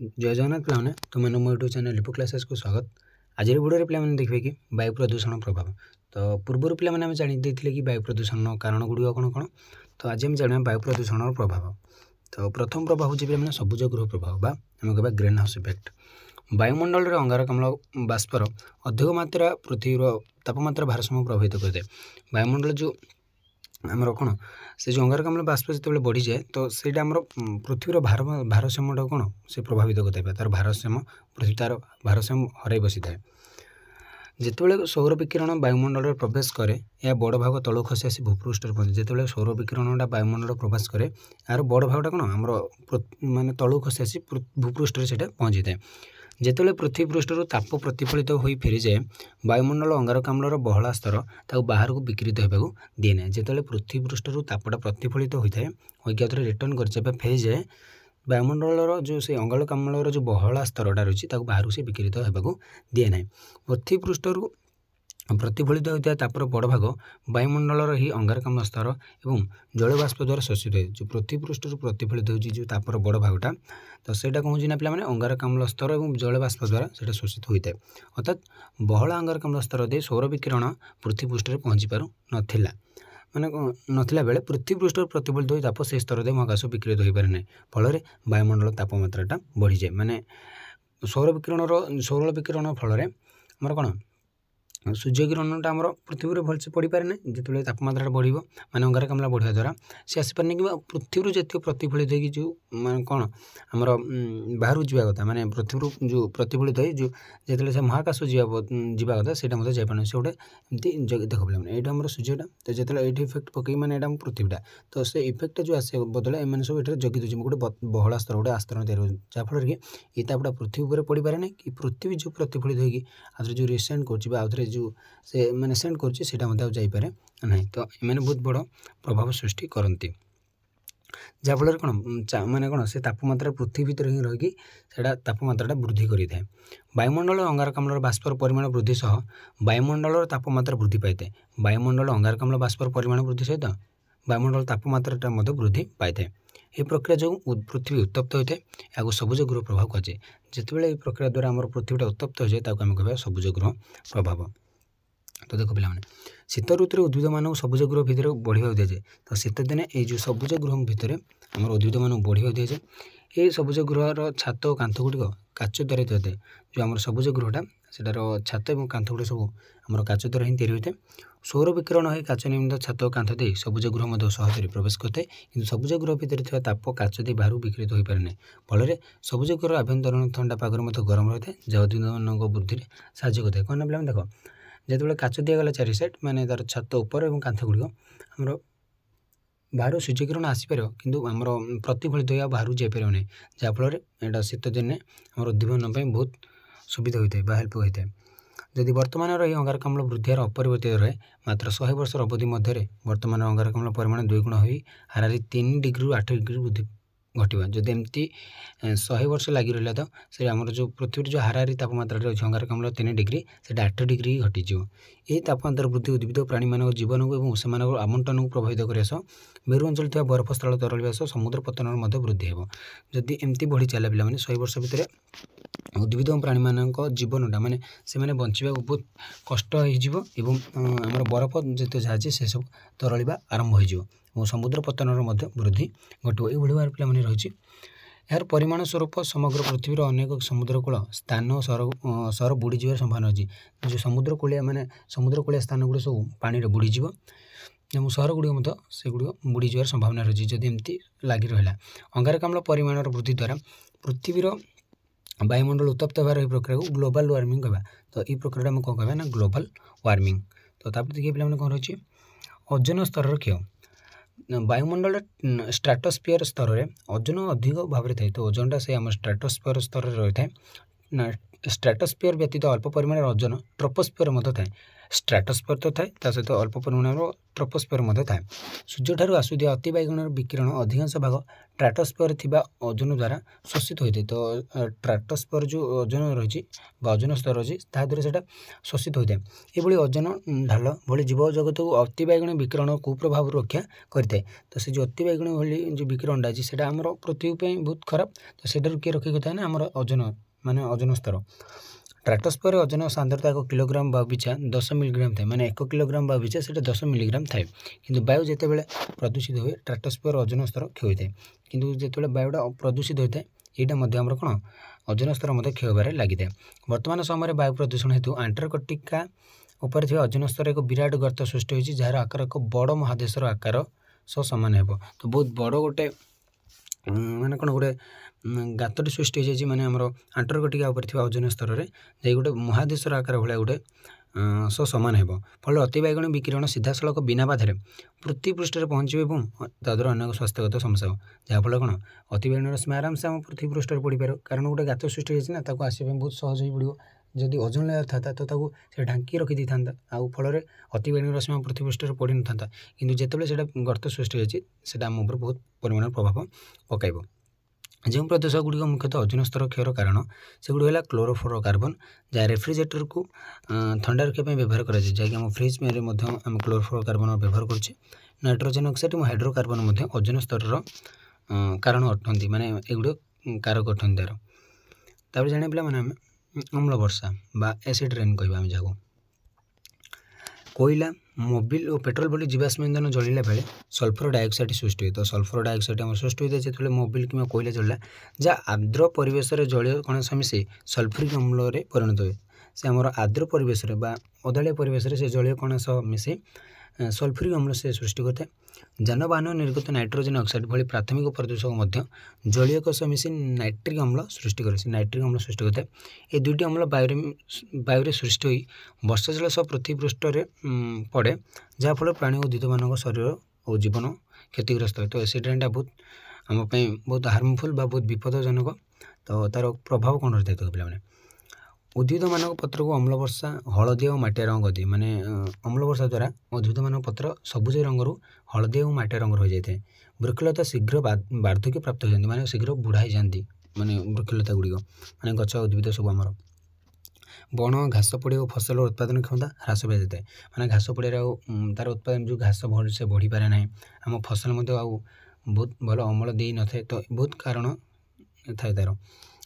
जय जगन्नाथ पे तुम मो यूट्यूब चैनल लिपो क्लासेस को स्वागत। आज वीडियो पे देखिए कि वायु प्रदूषण प्रभाव। तो पूर्व पे जानी कि वायु प्रदूषण कारण गुड़िक कौन कौन। तो आज आम जाना वायु प्रदूषण प्रभाव। तो प्रथम प्रभाव हूँ सबुज गृह प्रभाव बा आम कह ग्रीन हाउस इफेक्ट। वायुमंडल में अंगारकाम्ल बाष्पर अधिक मात्रा पृथ्वी तापमात्रा भारसाम्य प्रभावित करते। वायुमंडल जो आमर कौन से जो अंगारकाम्ल बाष्प जो बढ़ी जाए तो सहीटा आम पृथ्वीर भारसाम्य कौन से प्रभावित करता तार भारसाम्य पृथ्वी तार भारसाम्य हर बसी थाए। जितेबाला सौर विकिरण वायुमंडल में प्रवेश करे या बड़ भाग तलू खसी आसी भूपृष्ठ पहुँचे। जितेबाला सौर विकिरणटा वायुमंडल प्रवेश करे यार बड़ भागटा कौन आमर माने तलू खसी आसी भूपृष्ठ से पहुँची थाए। जितेबाला पृथ्वी पृष्ठर ताप प्रतिफलित हो फेरी जाए वायुमंडल अंगारकाम्लर बहला स्तर ताको बाहर को विकृत होगा दिए ना। जितेबाला पृथ्वी पृष्ठर तापटा प्रतिफलित होता है होकर रिटर्न कर फेरी जाए वायुमंडल जो से अंगारकाम्लर जो बहला स्तरटा रही है बाहर से विकृत होगा दिए ना। पृथ्वी पृष्ठर प्रतिफलित होता तापर बड़ भाग वायुमंडल ही अंगारकाम्ल स्तर और जलबाष्प द्वारा शोषित है। जो पृथ्वी पृष्ठर प्रतिफलित हो तापर बड़ भागटा तो सहीटा कौन ना पे अंगारकाम्ल स्तर और जलबाष्प द्वारा से शोषित होता है। अर्थात बहला अंगारकाम्ल स्तर दे सौर विकिरण पृथ्वी पृष्ठ में पहुँची पार नाला माने नथिला बेले पृथ्वी पृष्ठ प्रतिफलित हो ताप से स्तर दे महाकाश विकृत हो पारे ना। फल वायुमंडल तापमात्राटा बढ़ी जाए माने सौर विकिरण फल आमर कौन सूर्य किरणटा आम पृथ्वी भलसे पड़ पारे ना। जिते तापमात्रा बढ़ माने अंगारकाम्ल बढ़िया द्वारा सी आसपारे कि पृथ्वी जी प्रतिफलित हो जो माने कौन आमर बाहर जावा कथा माने पृथ्वी जो प्रतिफलित हो जो जिते से महाकाश जावा कथा से जापार से गोटे एमती देख पे यहाँ आम सूर्यटा तो जो ये इफेक्ट पकई मैंने यहाँ पृथ्वीटा तो से इफेक्ट जो आसे बदले एम सब ये जगी दूसरे गोटे बहला स्तर गोटे आस्तरण तैयार हो जहाँफल कि ये तापटा पृथ्वी पर पड़ पारे ना कि पृथ्वी जो प्रतिफलित होगी आउे जो रिसेंट कर जो से मैंने सेंड करपारे ना। तो ये बहुत बड़ प्रभाव सृष्टि करती जहाँफल कौन माने कौन से तापमात्रा पृथ्वी भीतर ही रही तापमात्राटा वृद्धि करें। वायुमंडल अंगारकाम्लर बाष्पर परिमाण वृद्धि सह वायुमंडल तापमात्रा वृद्धि पाई था। वायुमंडल अंगारकाम्ल बाष्पर परिमाण वृद्धि सहित वायुमंडल तापमात्राटा वृद्धि पाई था। यह प्रक्रिया जो पृथ्वी उत्तप्त होता है या सबुज गृह प्रभाव कहुए। जितेबाला यह प्रक्रिया द्वारा आम पृथ्वीटा उत्तप्त हो जाए आम कह सबुज गृह प्रभाव। तो देख पे शीत ऋतु उद्भिद मान सबुज गृह भितर बढ़िया दि जाए। तो शीत दिने ये सबुज गृह भितर आम उद्भिद मान बढ़िया दि जाए। ये सबुज गृहर छात और कांथ गुड़िक काच द्वारा तैयार होता है। जो आम सबुज गृहटा सेटार छात और कांथ गुड़ा सब आम काच द्वारा ही तैयारी होता है। सौर विकिरण हो काच निर्मित छात और कांथ दे सबुज गृह सहजरे प्रवेश करते हैं। सबुज गृह भितर ताप काच दे बाहर विकृत हो पारे ना। फल सबुज गृह आभ्यंतरण ठंडा पागर गरम रही है जहाँ उद्भिद मान वृद्धि साहय करता है। कौन ना देख जिते काच दिगला चारि साइड माने तार छात उपर और कांथ गुड़िक आमर बाहर सूर्य किरण आसीपर कि आमर प्रतिफलित हो बाहर जापर ना। जहाँफल यहाँ शीत दिन आम उद्भिद बहुत सुविधा होता है हेल्प होता है। जदि वर्तमान रही अंगारकाम्ल वृद्धि अपरिवर्तित रहे मात्र 100 वर्ष अवधि मध्य वर्तमान अंगारकाम्ल परिमाण 2 गुण हो हारारी 3 डिग्री 8 डिग्री वृद्धि घटवा। जदि एमती 100 वर्ष लगी रहा तो से आम जो पृथ्वी जो हारारी तापमात्रा रही अंगारकाम्ल 3 डिग्री से 8 डिग्री घटीज। यही तापमात्रा वृद्धि उद्भिद प्राणी मान जीवन को से आमंत्रण को प्रभावित करने सह मेरु अंचल बरफ स्थल तरल सह समुद्र पतन वृद्धि हो। जदि एमती बढ़ी चला पे 100 वर्ष भितर उद्भिद और प्राणी मान जीवनटा माने से बंचा बहुत कष्ट होमर बरफ जिते जहाँ से सब तरल आरंभ हो समुद्र पतन वृद्धि घटो। ये भाव पे रही यार परिमाण स्वरूप समग्र पृथ्वीर अनेक समुद्रकूल स्थान सहर बुड़ीजार संभावना अच्छी। जो समुद्रकूलिया माने समुद्रकूलिया स्थान गुड़ सब पानी बुड़ीज सहर गुड़िक से गुड़िक बुड़ीजार संभावना रही जदि एमती लगी रहा। अंगारकाम्ल परिमाण वृद्धि द्वारा पृथ्वीर वायुमंडल उत्तप्त होवार प्रक्रिया को ग्लोबल वार्मिंग कहवा। तो ये प्रक्रिया कौन कहवा ना ग्लोबल वार्मिंग। तो देखिए पे कौन रही ओजोन स्तर क्षय वायुमंडल स्ट्राटोस्फीयर स्तर में ओजोन अधिक भाव में थाए। तो ओजोनटा से आम स्ट्राटोस्फीयर स्तर रही है स्ट्राटोस्फीयर व्यतीत अल्प परिमाण ओजोन ट्रोपोस्फीयर मध्य थाए स्ट्राटोस्फीयर तो थाए ता सहित अल्प परिमाण ट्रोपोस्फीयर मध्य थाए सूर्य ठारू आसुथिबा अति बाइगण विकिरण अधिकांश भाग स्ट्राटोस्फीयर थिबा ओजोन द्वारा शोषित होइते तो स्ट्राटोस्फीयर जो ओजोन रही ओजोन स्तर रही ता द्वारा सेटा शोषित होइते एभली ओजोन ढाल भली जीव जगत को अति बाइगण विकिरण कुप्रभाव रक्षा करते तो से जो अति बाइगण भली जो विकिरणटा अछि सेटा हमर पृथ्वी पे बहुत खराब तो सेटार के रखि कथा ना हमर ओजोन माने ओजोन स्तर स्ट्राटोस्फीयर ओजोन सांद्रता 1 किलोग्राम बा पिछा 10 मिलीग्राम थाए माने 1 किलोग्राम बा पिछा सेटा 10 मिलीग्राम थाए किंतु वायु जेते बेले प्रदूषित हुए स्ट्राटोस्फीयर ओजोन स्तर क्षय होइते किंतु जेते बेले वायुटा प्रदूषित होइते एटा मध्य हमर कोन ओजोन स्तर मध्य क्षय होबारे लागिते वर्तमान समय वायु प्रदूषण हेतु अंटार्कटिका ऊपर थिबा ओजोन स्तर एक विराट गर्त सृष्टि होइछि जार आकार एक बड़ महादेशर आकार सो समान हेबो तो बहुत बड़ गोटे माने कोन गोटे गातटी सृष्टि होइछि माने हमर अंटार्कटिका ऊपर थिबा ओजोन स्तर रे जे गोटे महादेशर आकार भले गोटे सो समान हेबो फल अति बाइगण विकिरण सीधा सड़क बिना बाधारे पृथ्वी पृष्ठ रे पहुँचे और ताद्वारा अनेक स्वास्थ्यगत समस्या जहाँफल कौन अति बाइगण रश्मि आराम से आम पृथ्वी पृष्ठ पड़ पार कारण गोटे गात सृष्टि होइछि ना ताको आसीबा बहुत सहज हो पड़ो जदि ओजोन लेयर था तो ताको से ढांकी रखी था आउ फल अति बाइगण रश्मि पृथ्वी पृष्ठ पड़ न था कि जितेबाला से गर्त सृष्टि होइछि सेटा आम उपर बहुत परिमाण प्रभाव पकाइब जो प्रदेश गुड़िक मुख्यतः ओजोन स्तर क्षयर कारण सेगुड़ी है क्लोरोफ्लोरोकार्बन जहाँ रेफ्रिजरेटर को ठंडा रखापी व्यवहार कर आम फ्रिज में आम क्लोरोफ्लोरोकार्बन व्यवहार करुचे नाइट्रोजन ऑक्साइड और हाइड्रोकार्बन ओजोन स्तर कारण अटंती माने एगुड़ कारक अटंती तार जाने पे मैंने अम्ल वर्षा बा एसिड रेन कह जहाँ कोयला मोबिल और पेट्रोल भली जीवाश्म इंधन जलिला बेले सल्फर डाइऑक्साइड सृष्टि हुए तो सल्फर डाइऑक्साइड आम सृष्टि होता है जो मोबिल कि कोयला जलिला जहाँ आर्द्र परिवेश जलीय कणस मिसे सल्फ्यूरिक अम्ल परिणत हुए से आम आर्द्र परिवेश अदाड़िया परिवेश से जलीय कणस मिसे सल्फ्यूरिक अम्ल से सृष्टि करता है जानवाहन निर्गत नाइट्रोजन ऑक्साइड भली प्राथमिक प्रदूषक जलीय कोष मिसी नाइट्रिक अम्ल सृष्टि करे नाइट्रिक अम्ल सृष्टि करता है ये दुईटी अम्ल वायु सृष्टि हो वर्षा जल सह पृथ्वी पृष्ठ पड़े जहाँफल प्राणी उद्भिद मान शरीर और जीवन क्षतिग्रस्त है तो एसिड रेनटा बहुत आम बहुत हार्मफुल बहुत विपदजनक तो तार प्रभाव कौन रही है तो पे उद्भिद मान पत्र को अम्ल वर्षा हलदिया और माटिया रंग दिए माने अम्ल वर्षा द्वारा उद्भिद मान पत्र सबुज रंग हलदिया और माटिया रंग रही जाए वृक्षलता शीघ्र वार्धक्य प्राप्त हो जाती माने शीघ्र बुढ़ा हो जाती माने वृक्षलता गुड़िक माने गछ उद्भिद सब आमर बण घास पड़े और फसल उत्पादन क्षमता ह्रास पाई जाए माने घास पड़े तार उत्पादन जो घास भल से बढ़ी पारे ना आम फसल बहुत भल अमल दे न था तो बहुत कारण थाए तार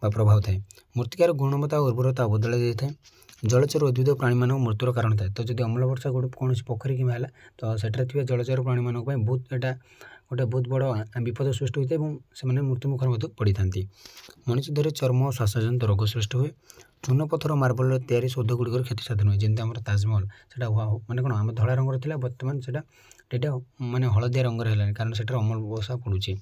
प्रभाव थाए मृत्तिकार गुणवत्ता और उर्वरता बदल जाए जलचर उद्भिद प्राणी मान मृत्युर कारण थाए तो जब अम्ल वर्षा गोटे कौन पोखरी कि है तो सेठार थी जलचर प्राणी मान बहुत एटा गोटे बहुत बड़ विपद सृष्टि होता है से मृत्यु मुखर पड़ी था मनुष्य देह चर्म और श्वासजनित रोग सृष्टि हुए चून पत्थर मार्बल तैयारी सौध गुड़िक क्षति साधन हुए जमी आम ताजमहल से माने कौन आम धला रंगर था बर्तमान से माने हलदिया रंगर है कारण से अम्ल वर्षा पड़ुची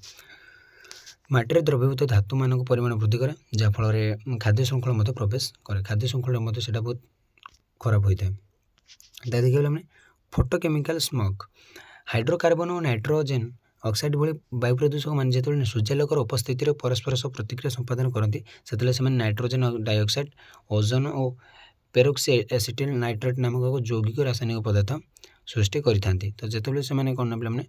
माटी द्रवीभूत धातु मान परिमाण वृद्धि करे जहाँफल खाद्य श्रृंखला मध्य प्रवेश करे खाद्य श्रृंखला मध्य से बहुत खराब होता है देखिए मैंने फोटोकेमिकल स्मग हाइड्रोकार्बन और नाइट्रोजेन ऑक्साइड भली वायु प्रदूषक मान जो सूर्यालोकर उपस्थिति परस्पर सह प्रतिक्रिया संपादन करती से नाइट्रोजेन डाइऑक्साइड ओजोन और पेरोक्सी एसिटिल नाइट्रेट नामक एक यौगिक रासायनिक पदार्थ सृष्टि करें तो जिते से कौन पे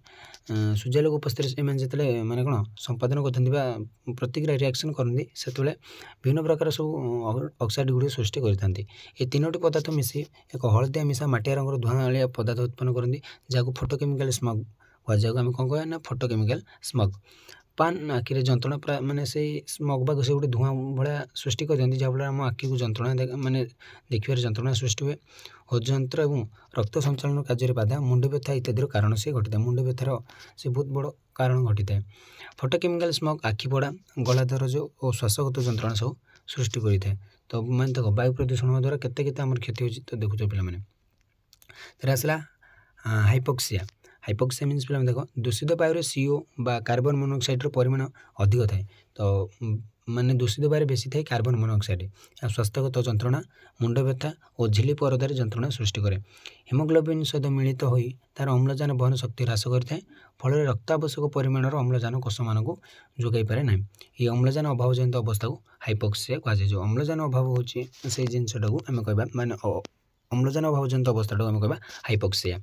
सूर्यालोक उपस्थिति से माने कौन संपादन करते प्रतिक्रिया रिएक्शन करती से विभिन्न प्रकार सब ऑक्साइड गुड़ी सृष्टि करते ये तीनोटी पदार्थ मिसी एक हलदिया मिसा माटिया रंगर धूआं पदार्थ उत्पन्न करती जहाँ फोटोकेमिकल स्मग कहुए आम कौन कह फोटोकेमिकल स्मग पान आखिरे जंत्रणा प्राय माने से स्मग बाग से गोटे धूआं भाया सृष्टि कर जहाँफल आम आखि को जंत्रणा माने देखिए जंत्रणा सृष्टि हुए हृदयंत्र और रक्त संचालन कार्य बाधा मुंड व्यथा इत्यादि कारण से घटी था मुंड व्यथार से बहुत बड़ कारण घटी था फोटोकेमिकल स्मग आखिपड़ा गला दरज और श्वासगत जंत्रणा सब सृष्टि करें तो मैं देख वायु प्रदूषण द्वारा केते आम क्षति होती तो देखुच पे आसला हाइपोक्सिया हाइपोक्सिया मीन्स पे देख दूषित वायु CO बा कार्बन मोनोक्साइड परिमाण अधिक थाए तो माने दूषित वायु बेसी थाए कार्बन मोनोक्साइड स्वास्थ्यगत जंत्रणा मुंड व्यथा और झिल्ली परदार जंत्रणा सृष्टि करे हिमोग्लोबिन सहित मिलित होई तार अम्लजान वहन शक्ति ह्रास करथाए फल रक्त आवश्यक परिमाण अम्लजान कोष मान को जोगाई पारे ना ये अम्लजान अभाव जनित अवस्था को हाइपोक्सिया कहुए जो अम्लजान अभाव होची से जिनसटा को आम कहबा माने अम्लजान अभाव जनित अवस्था आम कहबा हाइपोक्सिया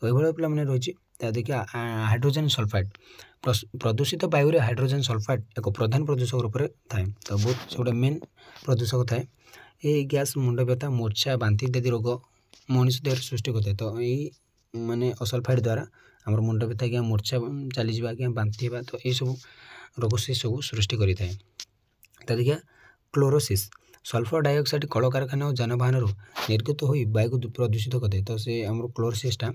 तो ये पे मैंने रही देखिए हाइड्रोजन सल्फाइड प्रदूषित वायु हाइड्रोजन सल्फाइड एक प्रधान प्रदूषक रूप में थाए तो बहुत गोटे मेन प्रदूषक थाए ये गैस मुंड व्यथा मूर्छा बांति इत्यादि रोग मनुष्य देह सृष्टि करता है तो यही माने असल्फाइड द्वारा आम मुंड व्यथा क्या मूर्छा चली क्या बांति होगा तो ये सब रोग से सब सृष्टि करें तो देखिए क्लोरोसिस सल्फर डाइऑक्साइड कल कारखाना और जानवाहन निर्गत हो वायु को प्रदूषित करते तो से आम क्लोरोसिसटा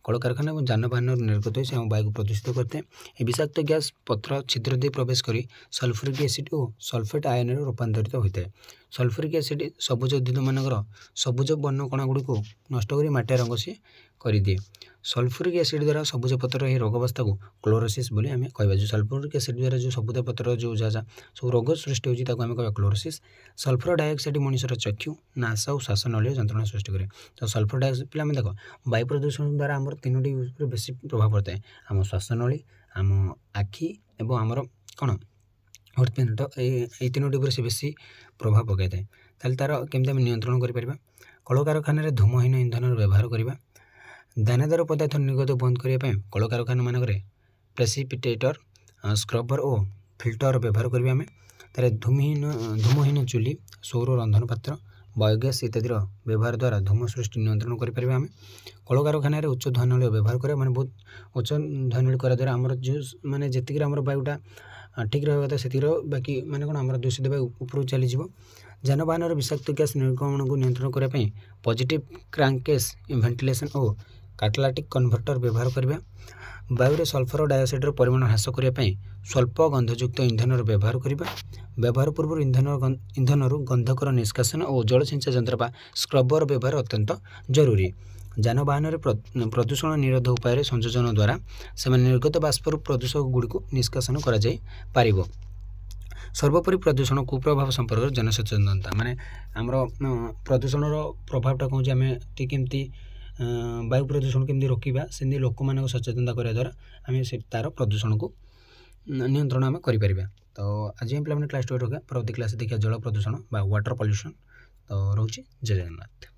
कल कारखाना और जानवाहन निर्गत हो वायु को प्रदूषित करते हैं विषाक्त गैस पत्र छिद्र दे प्रवेश कर सल्फ्यूरिक एसिड और सल्फेट आयन रूपांतरित होता है सल्फ्यूरिक एसिड सबुज उद्भिद मानकर सबुज वर्ण कणा गुड़ी को नष्ट कर माटिया रंग से करदिए सल्फ्यूरिक एसिड द्वारा सबुज पत्र रोग अवस्था को क्लोरोसिस बोली आम कह जो सल्फ्यूरिक एसिड द्वारा जो सबुज पत्र जो जहाँ सब रोग सृष्टि होती है कह क्लोरोसिस सल्फर डाइऑक्साइड मनुष्यर चक्षु नासा और श्वासनली जंत्रणा सृष्टि करे तो सल्फर डाइऑक्साइड पे देख वायु प्रदूषण द्वारा आम तीनोटी बेसी प्रभाव पड़ता है आम श्वासनली आम आखि और आमर कौन हृदपिंड ये तीनोटी पर से बेसी प्रभाव पकई थाए ताल तार केमती आम नियंत्रण करें कल कारखाना धूमहीन इंधन व्यवहार करवा दानादार पदार्थ निर्गत बंद करने कल कारखाना मानक प्रेसिपिटेटर स्क्रबर और फिल्टर व्यवहार करें आम तार धूमहीन चुली सौर रंधन पात्र बायोगैस इत्यादि व्यवहार द्वारा धूम सृष्टि नियंत्रण करें आम कल कारखाना उच्च ध्वनि व्यवहार करें मैंने बहुत उच्च ध्वनि करा द्वारा आमर जो मैंने जी आम वायुटा ठीक रहा था से बाकी मैंने कौन आम दूषित वायु ऊपर चली जानवाहन विषाक्त गैस निर्गमन को नियंत्रण करने पॉजिटिव क्रैंकेस वेंटिलेशन और कैटालिटिक कन्वर्टर व्यवहार करवा वायु सल्फर डाइऑक्साइड परिमाण ह्रास करने स्वल्प गंधयुक्त इंधन व्यवहार करवा व्यवहार पूर्व इंधन गंधकर निष्कासन और जलसिंचा यंत्र स्क्रबर व्यवहार अत्यंत जरूरी जानवाहन प्रदूषण निरोध उपाय संयोजन द्वारा से निर्गत बाष्पर प्रदूषक गुड़ी को निष्कासन कर सर्वोपरि प्रदूषण कुप्रभाव संपर्क जनसचेतनता माने आमर प्रदूषण प्रभावटा कौन आम केमती वायु प्रदूषण केमती रोकवा से लोक मान सचेतनता करने द्वारा आम से तार प्रदूषण को नियंत्रण आम करें तो आज पे क्लास 2 रखा परवर्ती क्लास देखिए जल प्रदूषण बा वाटर पॉल्यूशन तो रोचे जय जगन्नाथ।